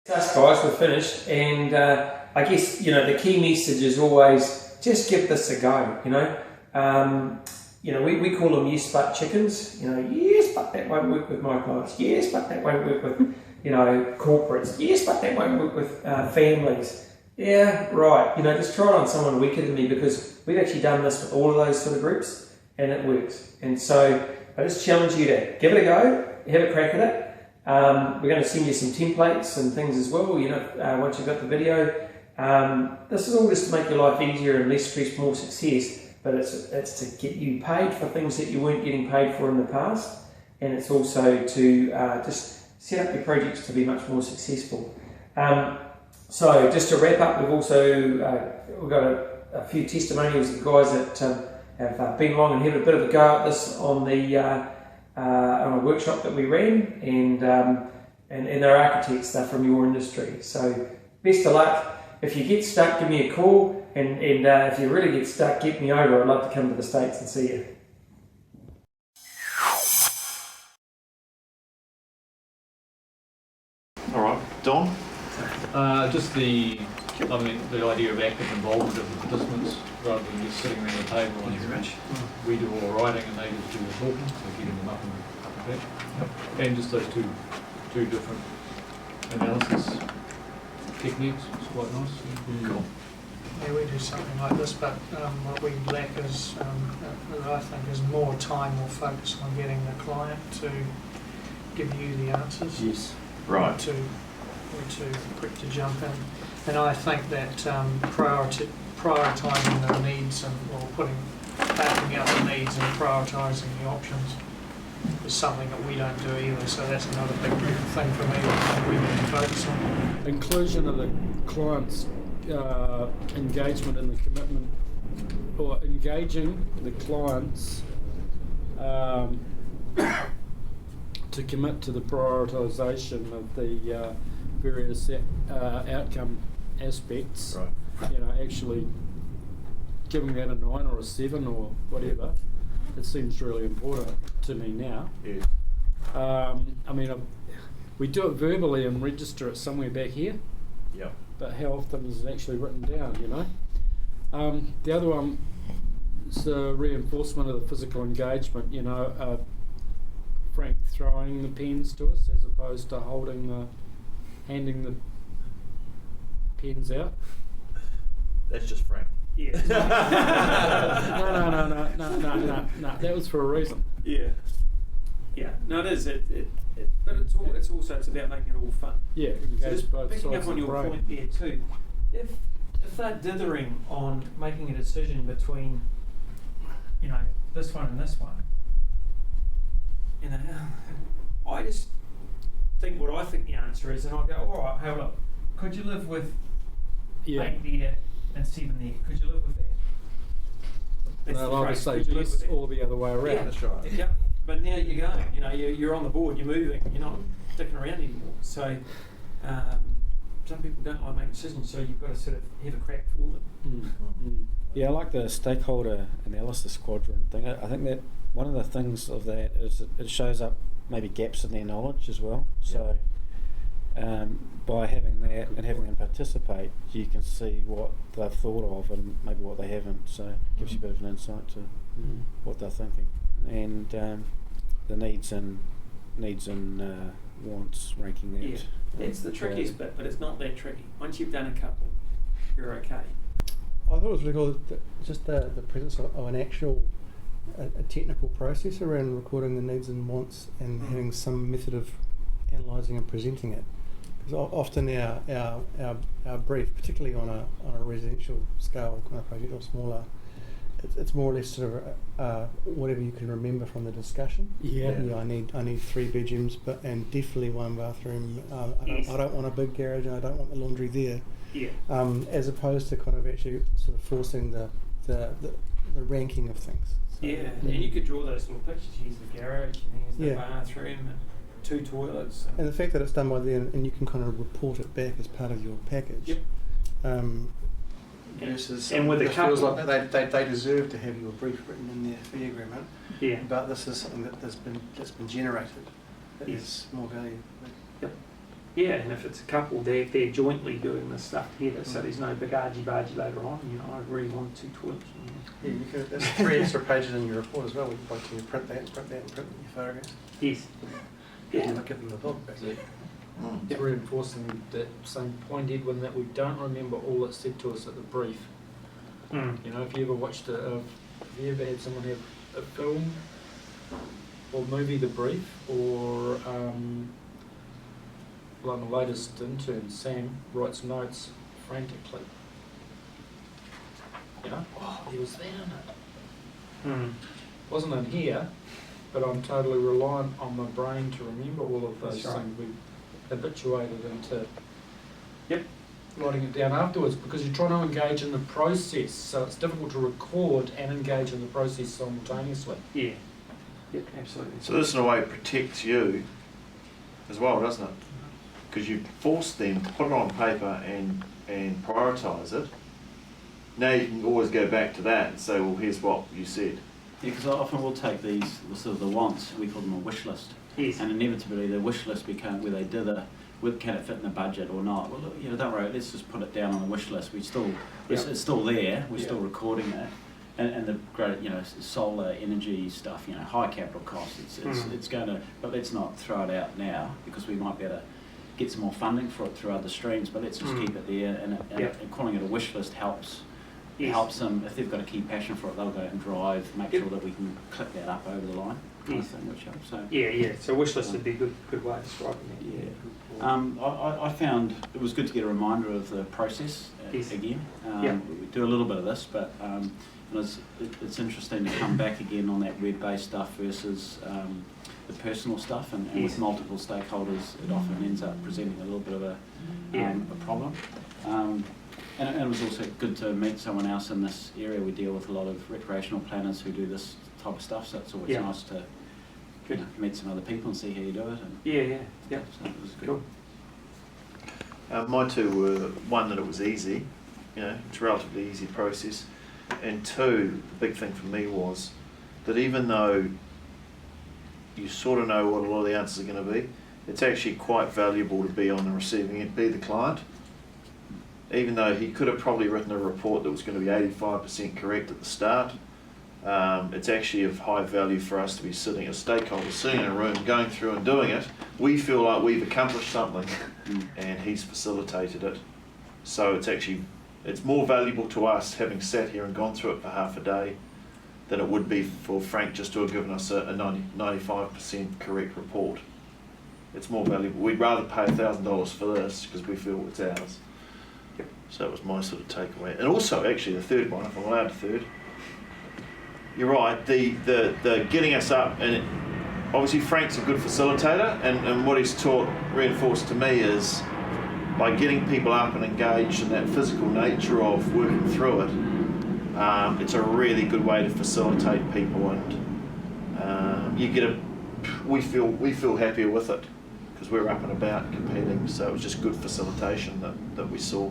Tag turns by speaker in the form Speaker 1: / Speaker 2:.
Speaker 1: Us guys, we're finished, and I guess the key message is always just give this a go. We call them yes but chickens. Yes but that won't work with my clients. Yes but that won't work with corporates. Yes but that won't work with families. Yeah, right. Just try it on someone weaker than me, because we've actually done this with all of those sort of groups, and it works. And so I just challenge you to give it a go, have a crack at it. We're going to send you some templates and things as well, once you've got the video. This is all just to make your life easier and less stress, more success, but it's to get you paid for things that you weren't getting paid for in the past, and it's also to just set up your projects to be much more successful. So just to wrap up, we've got a few testimonials of guys that have been along and had a bit of a go at this on a workshop that we ran, and they're architects, they're from your industry. So best of luck. If you get stuck, give me a call, and if you really get stuck, get me over. I'd love to come to the States and see you.
Speaker 2: All right, Don?
Speaker 3: Just the idea of active involvement of the participants rather than just sitting around the table.
Speaker 2: Thank you very much.
Speaker 3: We do all the writing and they just do the talking, so getting them up and back. Yep. And just those two different analysis techniques. It's quite nice.
Speaker 2: Cool.
Speaker 4: Yeah, we do something like this, but what we lack is, what I think, is more time or focus on getting the client to give you the answers.
Speaker 2: Yes. Right.
Speaker 4: We're too quick to jump in. And I think that prioritising the needs backing out the needs and prioritising the options is something that we don't do either. So that's another big thing for me that we need to focus on.
Speaker 5: Inclusion of the client's engagement in the commitment, or engaging the clients to commit to the prioritisation of the various outcome aspects.
Speaker 2: Right.
Speaker 5: Actually giving that a 9 or a 7 or whatever, it seems really important to me now.
Speaker 2: Yeah.
Speaker 5: We do it verbally and register it somewhere back here.
Speaker 2: Yeah.
Speaker 5: But how often is it actually written down, The other one is the reinforcement of the physical engagement, Frank throwing the pens to us as opposed to handing the pens out.
Speaker 2: That's just Frank.
Speaker 1: Yeah.
Speaker 5: No. That was for a reason.
Speaker 1: Yeah. Yeah. No, it is. But it's also about making it all fun.
Speaker 5: Yeah.
Speaker 1: So just
Speaker 5: both
Speaker 1: picking
Speaker 5: sides
Speaker 1: up on
Speaker 5: of the
Speaker 1: your
Speaker 5: brain.
Speaker 1: point there too. If they're dithering on making a decision between, this one and this one, I just think what I think the answer is, and I'll go, all right, hold up. Could you live with 8 there and 7 there? Could you live with that?
Speaker 5: And
Speaker 1: That's
Speaker 5: they'll
Speaker 1: the
Speaker 5: either
Speaker 1: phrase,
Speaker 5: say
Speaker 1: could you live
Speaker 5: yes
Speaker 1: with that?
Speaker 5: or the other way around.
Speaker 1: Yeah,
Speaker 2: That's right.
Speaker 1: Yeah, but now you're going. You're on the board. You're moving. You're not sticking around anymore. So some people don't like making decisions. So you've got to sort of have a crack for them.
Speaker 6: Yeah, I like the stakeholder analysis quadrant thing. I think that one of the things of that is it shows up maybe gaps in their knowledge as well. So by having that and having them participate, you can see what they've thought of and maybe what they haven't. So it gives you a bit of an insight to what they're thinking. And the needs and wants, ranking that.
Speaker 1: Yeah, it's the trickiest bit, but it's not that tricky. Once you've done a couple, you're okay.
Speaker 7: I thought it was really cool, just the presence of an actual a technical process around recording the needs and wants and having some method of analysing and presenting it. Because often our brief, particularly on a residential scale kind of project or smaller, it's more or less sort of whatever you can remember from the discussion.
Speaker 5: Yeah.
Speaker 7: I need 3 bedrooms, and definitely 1 bathroom. I don't want a big garage, and I don't want the laundry there.
Speaker 1: Yeah.
Speaker 7: As opposed to kind of actually sort of forcing the ranking of things. So,
Speaker 1: Yeah, and you could draw those little pictures. Here's the garage, and here's the
Speaker 7: Yeah.
Speaker 1: bathroom, and 2 toilets.
Speaker 7: And the fact that it's done by then, and you can kind of report it back as part of your package.
Speaker 1: Yep.
Speaker 7: Versus,
Speaker 1: and with the
Speaker 7: it feels
Speaker 1: couple,
Speaker 7: like they deserve to have your brief written in their fee agreement.
Speaker 1: Yeah.
Speaker 7: But this is something that's been generated. That
Speaker 1: Yes.
Speaker 7: is more valuable.
Speaker 1: Yep. Yeah, and if it's a couple, they're jointly doing this stuff together, so there's no big argy-bargy later on, you know, I really want 2 toilets.
Speaker 7: Yeah, you could, there's 3 extra pages in your report as well. We can wait till you print that and print your photographs.
Speaker 1: Yes.
Speaker 7: Yeah.
Speaker 1: Yeah.
Speaker 7: Not give them the book back.
Speaker 5: It's reinforcing that same point, Edwin, that we don't remember all that's said to us at the brief.
Speaker 1: Mm.
Speaker 5: You know, if you ever watched have you ever had someone have a film or movie, The Brief, or like my latest intern, Sam, writes notes frantically. You know, oh, he was there in it.
Speaker 1: Mm.
Speaker 5: Wasn't in here, but I'm totally reliant on my brain to remember all of those
Speaker 1: That's right.
Speaker 5: things. We habituated into
Speaker 1: Yep.
Speaker 5: writing it down afterwards because you're trying to engage in the process, so it's difficult to record and engage in the process simultaneously.
Speaker 1: Yeah. Yep, absolutely.
Speaker 2: So this in a way protects you as well, doesn't it? Because you force them to put it on paper and prioritise it. Now you can always go back to that and say, well, here's what you said.
Speaker 6: Yeah, because often we'll take these sort of the wants, we call them a wish list,
Speaker 1: Yes.
Speaker 6: and inevitably the wish list become where they did can it fit in the budget or not? Well, look, you know, don't worry, let's just put it down on the wish list. It's still there. We're still recording it, and the great, you know, solar energy stuff. You know, high capital costs. It's going to, but let's not throw it out now because we might be able to get some more funding for it through other streams. But let's just keep it there, and calling it a wish list helps.
Speaker 1: Yes.
Speaker 6: Helps them if they've got a key passion for it. They'll go out and drive, make sure that we can click that up over the line, kind of thing, which helps. So.
Speaker 1: Yeah. So wish list would be a good way of describing it.
Speaker 6: Yeah. I found it was good to get a reminder of the process
Speaker 1: Yes.
Speaker 6: again.
Speaker 1: Yeah.
Speaker 6: We do a little bit of this, but it's interesting to come back again on that web-based stuff versus the personal stuff, and
Speaker 1: Yes.
Speaker 6: with multiple stakeholders, it often ends up presenting a little bit of a problem. And it was also good to meet someone else in this area. We deal with a lot of recreational planners who do this type of stuff, so it's always nice to meet some other people and see how you do it. And
Speaker 1: Yeah.
Speaker 6: so it was good.
Speaker 1: Cool.
Speaker 2: My two were, one, that it was easy, you know, it's a relatively easy process, and two, the big thing for me was that even though you sort of know what a lot of the answers are going to be, it's actually quite valuable to be on the receiving end, be the client. Even though he could have probably written a report that was going to be 85% correct at the start, it's actually of high value for us to be sitting as stakeholders, sitting in a room, going through and doing it. We feel like we've accomplished something, and he's facilitated it. So it's more valuable to us having sat here and gone through it for half a day than it would be for Frank just to have given us a 95% correct report. It's more valuable. We'd rather pay $1,000 for this because we feel it's ours. So that was my sort of takeaway. And also, actually, the third one, if I'm allowed a third, you're right, the getting us up, and obviously Frank's a good facilitator, and what he's reinforced to me is by getting people up and engaged in that physical nature of working through it, it's a really good way to facilitate people, and we feel happier with it because we're up and about competing, so it was just good facilitation that we saw.